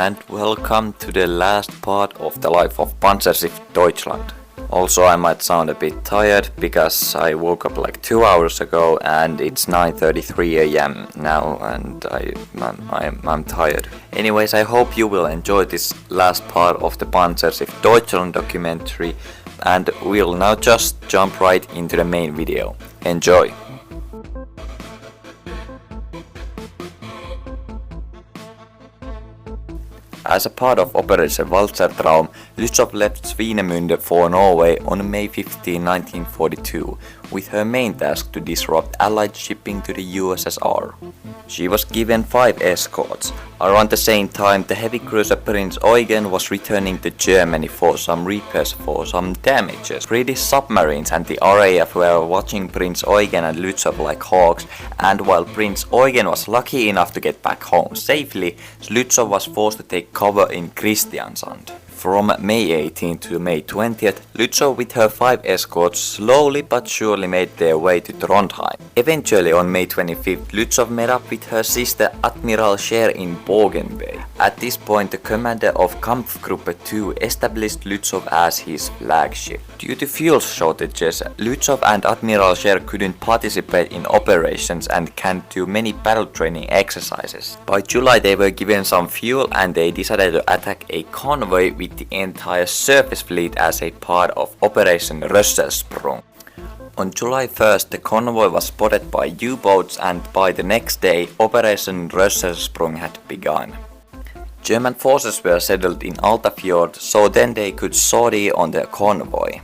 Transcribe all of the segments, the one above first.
and welcome to the last part of the life of Panzerschiff Deutschland. Also, I might sound a bit tired because I woke up like 2 hours ago and it's 9:33 am now and I'm tired. Anyways, I hope you will enjoy this last part of the Panzerschiff Deutschland documentary and we'll now just jump right into the main video. Enjoy! As a part of Operation Walzertraum, Lützow left Svinemünde for Norway on May 15, 1942, with her main task to disrupt Allied shipping to the USSR. She was given 5 escorts. Around the same time, the heavy cruiser Prince Eugen was returning to Germany for some repairs for some damages. British submarines and the RAF were watching Prince Eugen and Lützow like hawks, and while Prince Eugen was lucky enough to get back home safely, Lützow was forced to take cover in Kristiansand. From May 18 to May 20th, Lützow with her 5 escorts slowly but surely made their way to Trondheim. Eventually on May 25th, Lützow met up with her sister Admiral Scheer in Bogen Bay. At this point, the commander of Kampfgruppe 2 established Lützow as his flagship. Due to fuel shortages, Lützow and Admiral Scheer couldn't participate in operations and can't do many battle training exercises. By July they were given some fuel and they decided to attack a convoy with the entire surface fleet as a part of Operation Rösselsprung. On July 1st, the convoy was spotted by U-boats and by the next day, Operation Rösselsprung had begun. German forces were settled in Altafjord, so then they could sortie on the convoy.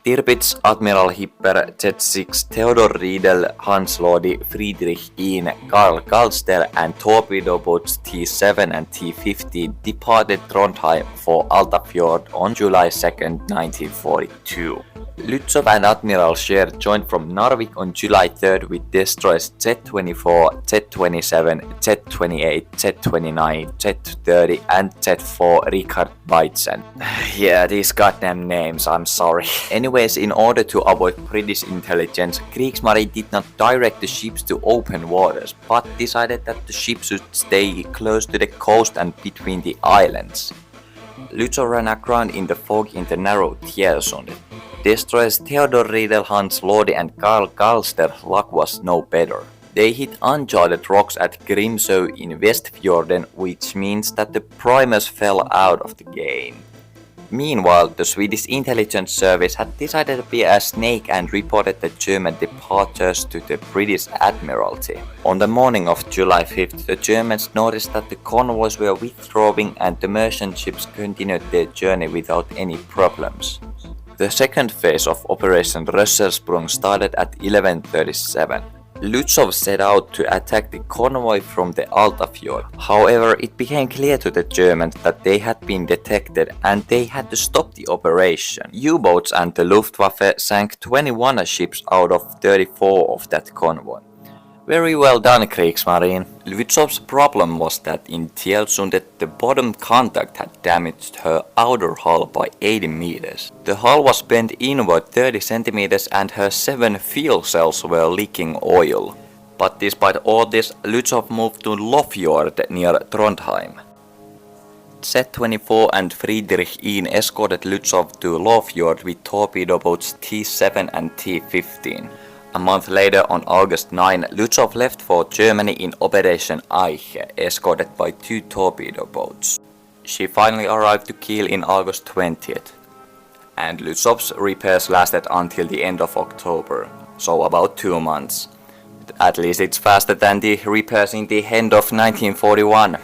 Tirpitz, Admiral Hipper, Z6, Theodor Riedel, Hans Lodi, Friedrich Ihn, Karl Galster and torpedo boats T7 and T50 departed Trondheim for Altafjord on July 2nd, 1942. Lützow and Admiral Scheer joined from Narvik on July 3rd with destroyers Z24, Z27, Z28, Z29, Z30 and Z4 Richard Weizen. Yeah, these goddamn names, I'm sorry. Anyways, in order to avoid British intelligence, Kriegsmarine did not direct the ships to open waters, but decided that the ships should stay close to the coast and between the islands. Lützow ran aground in the fog in the narrow Tjelsund. Destroyers Theodor Riedel, Hans Lodi and Karl Galster luck was no better. They hit uncharted rocks at Grimsø in Westfjorden, which means that the primers fell out of the game. Meanwhile, the Swedish intelligence service had decided to be a snake and reported the German departures to the British Admiralty. On the morning of July 5th, the Germans noticed that the convoys were withdrawing and the merchant ships continued their journey without any problems. The second phase of Operation Rösselsprung started at 11:37. Lützow set out to attack the convoy from the Altafjord. However, it became clear to the Germans that they had been detected and they had to stop the operation. U-boats and the Luftwaffe sank 21 ships out of 34 of that convoy. Very well done, Kriegsmarine. Lützow's problem was that in Tjeldsund the bottom contact had damaged her outer hull by 80 meters. The hull was bent inward 30 centimeters and her 7 fuel cells were leaking oil. But despite all this, Lützow moved to Lofjord near Trondheim. Z24 and Friedrich Ihn escorted Lützow to Lofjord with torpedo boats T7 and T15. A month later, on August 9, Lützow left for Germany in Operation Eiche, escorted by 2 torpedo boats. She finally arrived to Kiel in August 20th, and Lützow's repairs lasted until the end of October, so about 2 months. At least it's faster than the repairs in the end of 1941.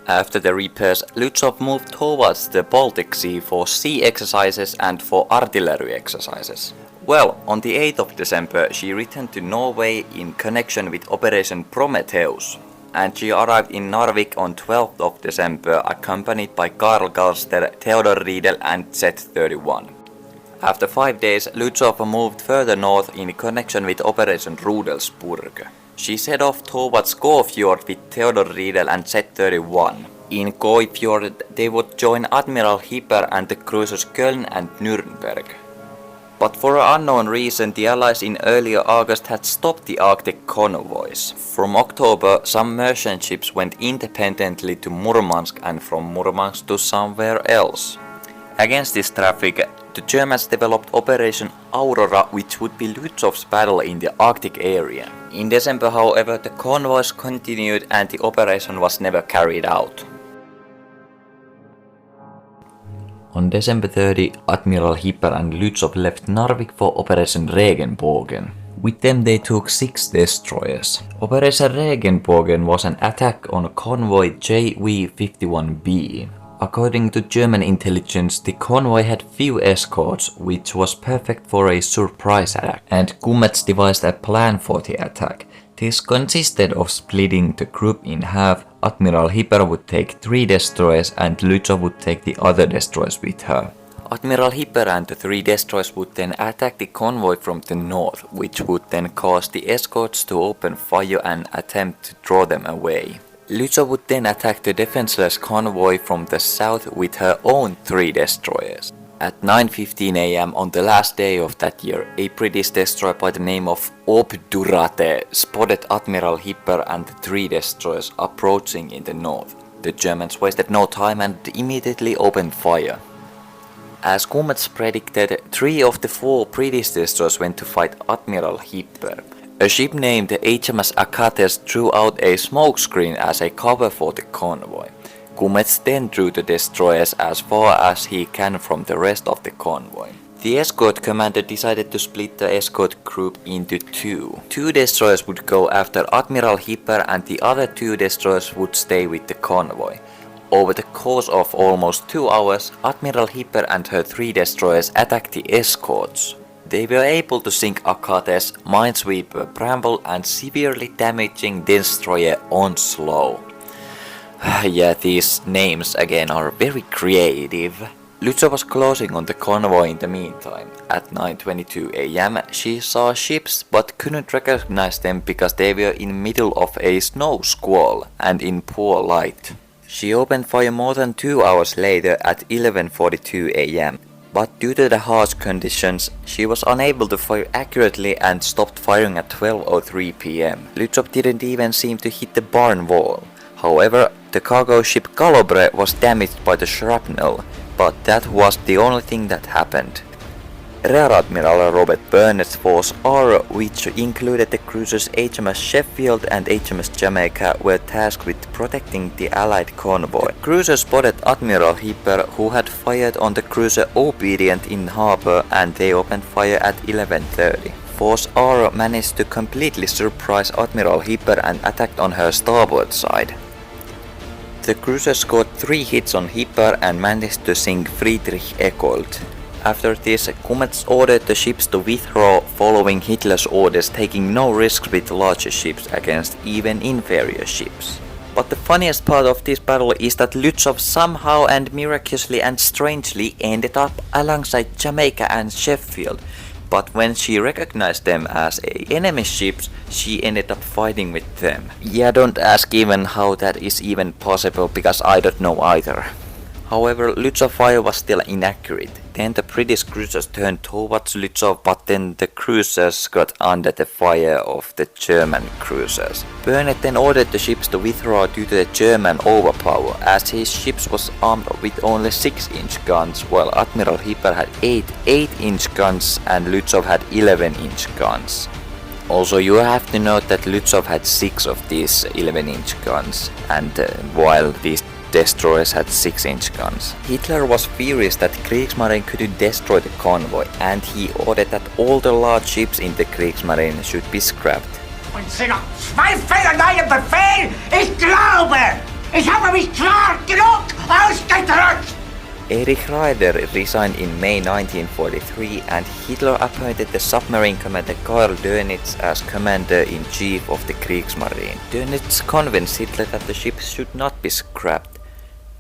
After the repairs, Lützow moved towards the Baltic Sea for sea exercises and for artillery exercises. Well, on the 8th of December she returned to Norway in connection with Operation Prometheus, and she arrived in Narvik on 12th of December accompanied by Karl Galster, Theodor Riedel and Z31. After 5 days, Lützow moved further north in connection with Operation Rudelsburg. She set off towards Gåfjord with Theodor Riedel and Z31. In Gåfjord they would join Admiral Hipper and the cruisers Köln and Nürnberg. But for an unknown reason, the Allies in earlier August had stopped the Arctic convoys. From October, some merchant ships went independently to Murmansk and from Murmansk to somewhere else. Against this traffic, the Germans developed Operation Aurora, which would be Lützow's battle in the Arctic area. In December, however, the convoys continued and the operation was never carried out. On December 30, Admiral Hipper and Lützow left Narvik for Operation Regenbogen. With them they took 6 destroyers. Operation Regenbogen was an attack on convoy JV-51B. According to German intelligence, the convoy had few escorts, which was perfect for a surprise attack, and Kumets devised a plan for the attack. This consisted of splitting the group in half. Admiral Hipper would take 3 destroyers and Lützow would take the other destroyers with her. Admiral Hipper and the 3 destroyers would then attack the convoy from the north, which would then cause the escorts to open fire and attempt to draw them away. Lützow would then attack the defenseless convoy from the south with her own 3 destroyers. At 9:15 AM on the last day of that year, a British destroyer by the name of Obdurate spotted Admiral Hipper and the 3 destroyers approaching in the north. The Germans wasted no time and immediately opened fire. As Kumets predicted, 3 of the 4 British destroyers went to fight Admiral Hipper. A ship named HMS Achates threw out a smokescreen as a cover for the convoy. Kumets then drew the destroyers as far as he can from the rest of the convoy. The escort commander decided to split the escort group into 2. 2 destroyers would go after Admiral Hipper and the other 2 destroyers would stay with the convoy. Over the course of almost 2 hours, Admiral Hipper and her 3 destroyers attacked the escorts. They were able to sink Achates, Minesweeper Bramble and severely damaging destroyer Onslow. Yeah, these names again are very creative. Lützow was closing on the convoy in the meantime. At 9:22 AM she saw ships but couldn't recognize them because they were in middle of a snow squall and in poor light. She opened fire more than 2 hours later at 11:42 AM. But due to the harsh conditions, she was unable to fire accurately and stopped firing at 12:03 PM. Lützow didn't even seem to hit the barn wall. However, the cargo ship Calobre was damaged by the shrapnel, but that was the only thing that happened. Rear Admiral Robert Burnett's Force R, which included the cruisers HMS Sheffield and HMS Jamaica, were tasked with protecting the Allied convoy. The cruiser spotted Admiral Hipper, who had fired on the cruiser Obedient in harbor, and they opened fire at 11:30. Force R managed to completely surprise Admiral Hipper and attacked on her starboard side. The cruiser scored 3 hits on Hipper and managed to sink Friedrich Eckold. After this, Kumets ordered the ships to withdraw following Hitler's orders, taking no risks with larger ships against even inferior ships. But the funniest part of this battle is that Lützow somehow and miraculously and strangely ended up alongside Jamaica and Sheffield. But when she recognized them as enemy ships, she ended up fighting with them. Yeah, don't ask even how that is even possible, because I don't know either. However, Lützow's fire was still inaccurate. Then the British cruisers turned towards Lützow, but then the cruisers got under the fire of the German cruisers. Burnett then ordered the ships to withdraw due to the German overpower, as his ships was armed with only 6-inch guns, while Admiral Hipper had 8 8-inch guns and Lützow had 11-inch guns. Also, you have to note that Lützow had 6 of these 11-inch guns, and while these destroyers had 6-inch guns. Hitler was furious that Kriegsmarine couldn't destroy the convoy, and he ordered that all the large ships in the Kriegsmarine should be scrapped. Und sie noch Zweifel an meinem Befehl? Ich glaube, ich habe mich klar genug ausgedrückt! Erich Raeder resigned in May 1943, and Hitler appointed the submarine commander Karl Dönitz as commander-in-chief of the Kriegsmarine. Dönitz convinced Hitler that the ships should not be scrapped.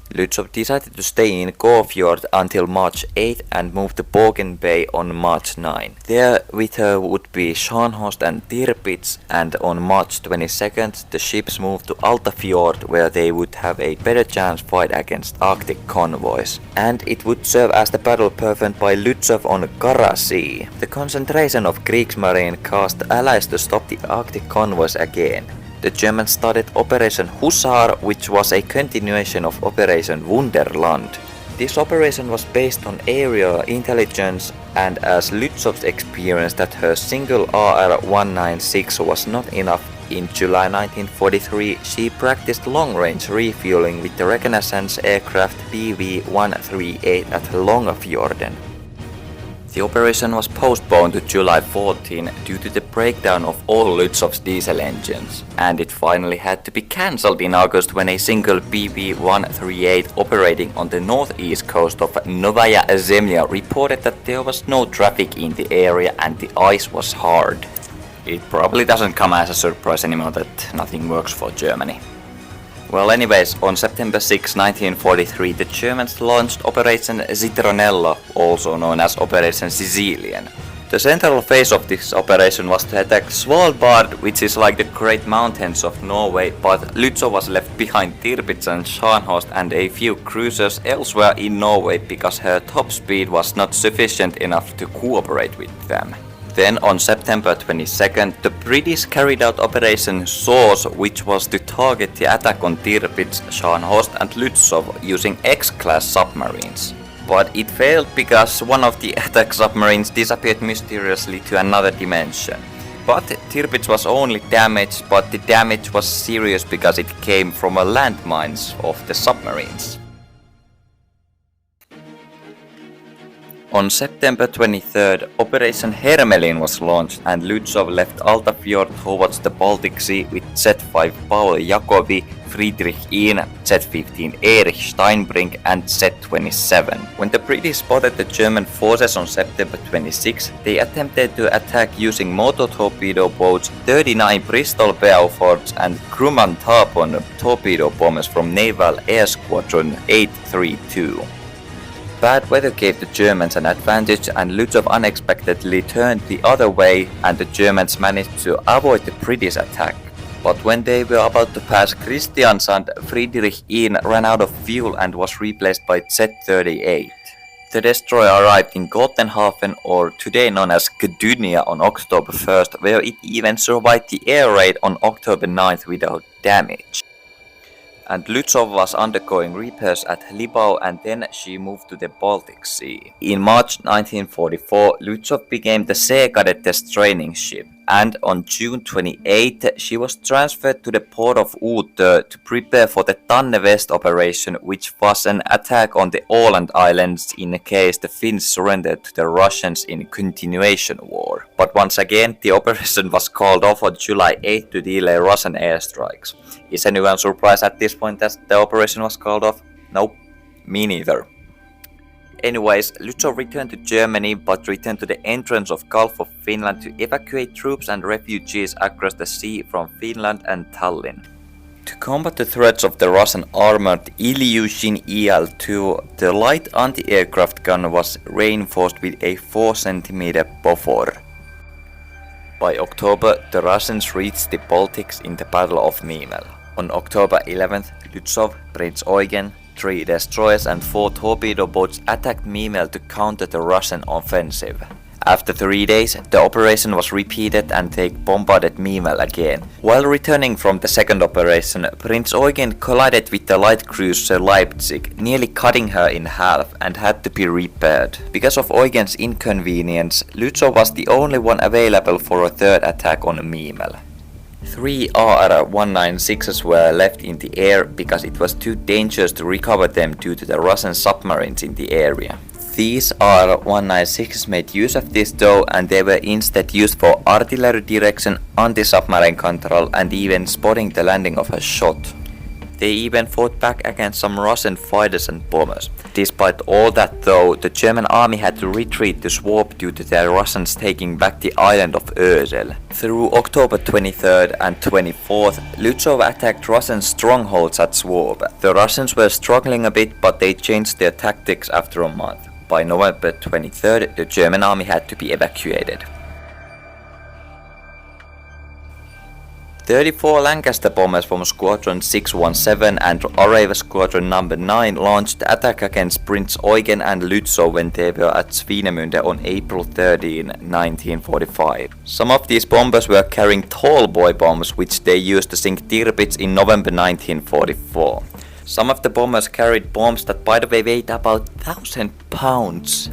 Lützow decided to stay in Kåfjord until March 8 and moved to Bogen Bay on March 9. There with her would be Scharnhorst and Tirpitz, and on March 22nd the ships moved to Altafjord, where they would have a better chance fight against Arctic convoys. And it would serve as the battle performed by Lützow on Kara Sea. The concentration of Kriegsmarine caused the Allies to stop the Arctic convoys again. The Germans started Operation Hussar, which was a continuation of Operation Wunderland. This operation was based on aerial intelligence, and as Lützow's experienced that her single RR-196 was not enough, in July 1943 she practiced long-range refueling with the reconnaissance aircraft PV-138 at Långfjorden. The operation was postponed to July 14 due to the breakdown of all Lützow's diesel engines, and it finally had to be cancelled in August when a single PV-138 operating on the northeast coast of Novaya Zemlya reported that there was no traffic in the area and the ice was hard. It probably doesn't come as a surprise anymore that nothing works for Germany. Well, anyways, on September 6, 1943, the Germans launched Operation Citronello, also known as Operation Sicilian. The central phase of this operation was to attack Svalbard, which is like the Great Mountains of Norway, but Lützow was left behind Tirpitz and Scharnhorst and a few cruisers elsewhere in Norway because her top speed was not sufficient enough to cooperate with them. Then on September 22nd, the British carried out Operation Source, which was to target the attack on Tirpitz, Scharnhorst and Lützow using X-class submarines. But it failed because one of the attack submarines disappeared mysteriously to another dimension. But Tirpitz was only damaged, but the damage was serious because it came from a landmines of the submarines. On September 23rd, Operation Hermelin was launched and Lützow left Altafjord towards the Baltic Sea with Z-5 Paul Jacobi, Friedrich Ihn, Z-15 Erich Steinbrink and Z-27. When the British spotted the German forces on September 26, they attempted to attack using motor torpedo boats, 39 Bristol Beauforts and Grumman Harpoon torpedo bombers from Naval Air Squadron 832. Bad weather gave the Germans an advantage and Lützow unexpectedly turned the other way and the Germans managed to avoid the British attack. But when they were about to pass Kristiansand, Friedrich Ihn ran out of fuel and was replaced by Z-38. The destroyer arrived in Gotenhafen, or today known as Gdynia, on October 1st, where it even survived the air raid on October 9th without damage. And Lützow was undergoing repairs at Libau and then she moved to the Baltic Sea. In March 1944, Lützow became the Seekadet's training ship, and on June 28, she was transferred to the port of Utö to prepare for the Tanne West operation, which was an attack on the Åland Islands in case the Finns surrendered to the Russians in continuation war. But once again, the operation was called off on July 8 to delay Russian airstrikes. Is anyone surprised at this point that the operation was called off? Nope, me neither. Anyways, Lützow returned to Germany but returned to the entrance of Gulf of Finland to evacuate troops and refugees across the sea from Finland and Tallinn. To combat the threats of the Russian armored Ilyushin IL-2, the light anti-aircraft gun was reinforced with a 4 cm Bofor. By October, the Russians reached the Baltics in the Battle of Memel. On October 11th, Lützow, Prince Eugen, 3 destroyers and 4 torpedo boats attacked Memel to counter the Russian offensive. After 3 days, the operation was repeated and they bombarded Memel again. While returning from the second operation, Prince Eugen collided with the light cruiser Leipzig, nearly cutting her in half and had to be repaired. Because of Eugen's inconvenience, Lützow was the only one available for a third attack on Memel. 3 RR-196s were left in the air because it was too dangerous to recover them due to the Russian submarines in the area. These RR-196s made use of this though, and they were instead used for artillery direction, anti-submarine control and even spotting the landing of a shot. They even fought back against some Russian fighters and bombers. Despite all that though, the German army had to retreat to Swab due to the Russians taking back the island of Ösel. Through October 23rd and 24th, Lützow attacked Russian strongholds at Swab. The Russians were struggling a bit, but they changed their tactics after a month. By November 23rd, the German army had to be evacuated. 34 Lancaster bombers from Squadron 617 and Areva Squadron No. 9 launched the attack against Prince Eugen and Lützow when they were at Svinemünde on April 13, 1945. Some of these bombers were carrying tall boy bombs which they used to sink Tirpitz in November 1944. Some of the bombers carried bombs that by the way weighed about 1,000 pounds.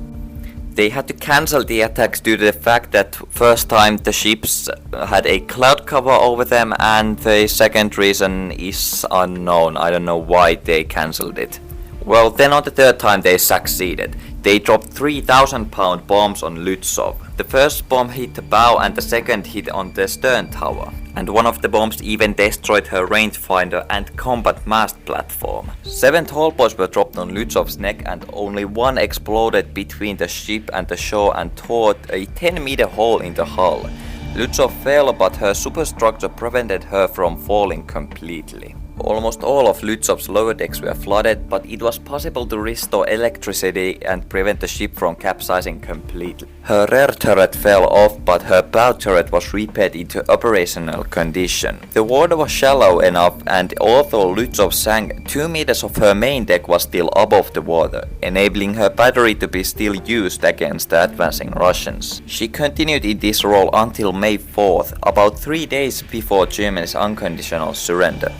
They had to cancel the attacks due to the fact that first time the ships had a cloud cover over them, and the second reason is unknown. I don't know why they cancelled it. Well, then on the third time they succeeded. They dropped 3,000-pound bombs on Lützow. The first bomb hit the bow and the second hit on the stern tower. And one of the bombs even destroyed her rangefinder and combat mast platform. 7 tall boys were dropped on Lützow's neck and only one exploded between the ship and the shore and tore a 10-meter hole in the hull. Lützow fell, but her superstructure prevented her from falling completely. Almost all of Lützow's lower decks were flooded, but it was possible to restore electricity and prevent the ship from capsizing completely. Her rear turret fell off, but her bow turret was repaired into operational condition. The water was shallow enough, and although Lützow sank, 2 meters of her main deck was still above the water, enabling her battery to be still used against the advancing Russians. She continued in this role until May 4th, about 3 days before Germany's unconditional surrender.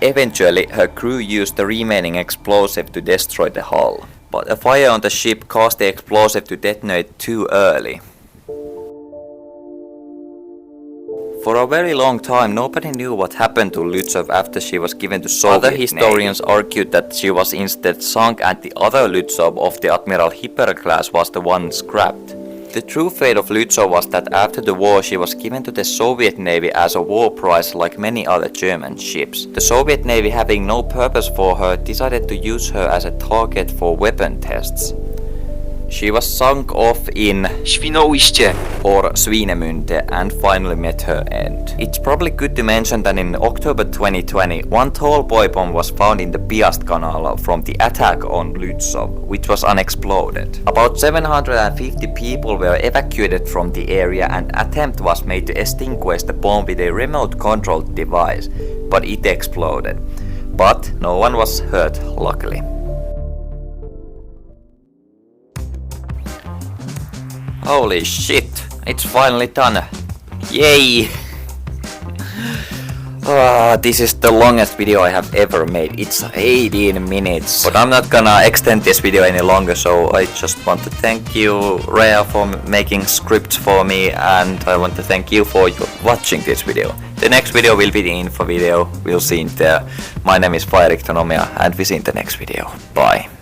Eventually, her crew used the remaining explosive to destroy the hull, but a fire on the ship caused the explosive to detonate too early. For a very long time, nobody knew what happened to Lützow after she was given to Soviet. Other historians argued that she was instead sunk and the other Lützow of the Admiral Hipper class was the one scrapped. The true fate of Lützow was that after the war she was given to the Soviet Navy as a war prize like many other German ships. The Soviet Navy, having no purpose for her, decided to use her as a target for weapon tests. She was sunk off in Świnoujście or Svinemünde and finally met her end. It's probably good to mention that in October 2020, one tall boy bomb was found in the Piast Canal from the attack on Lützow, which was unexploded. About 750 people were evacuated from the area and an attempt was made to extinguish the bomb with a remote controlled device, but it exploded. But no one was hurt, luckily. Holy shit, it's finally done. Yay! This is the longest video I have ever made. It's 18 minutes. But I'm not gonna extend this video any longer, so I just want to thank you, Rhea, for making scripts for me, and I want to thank you for watching this video. The next video will be the info video. We'll see in there. My name is Fireiktronomia, and we see in the next video. Bye.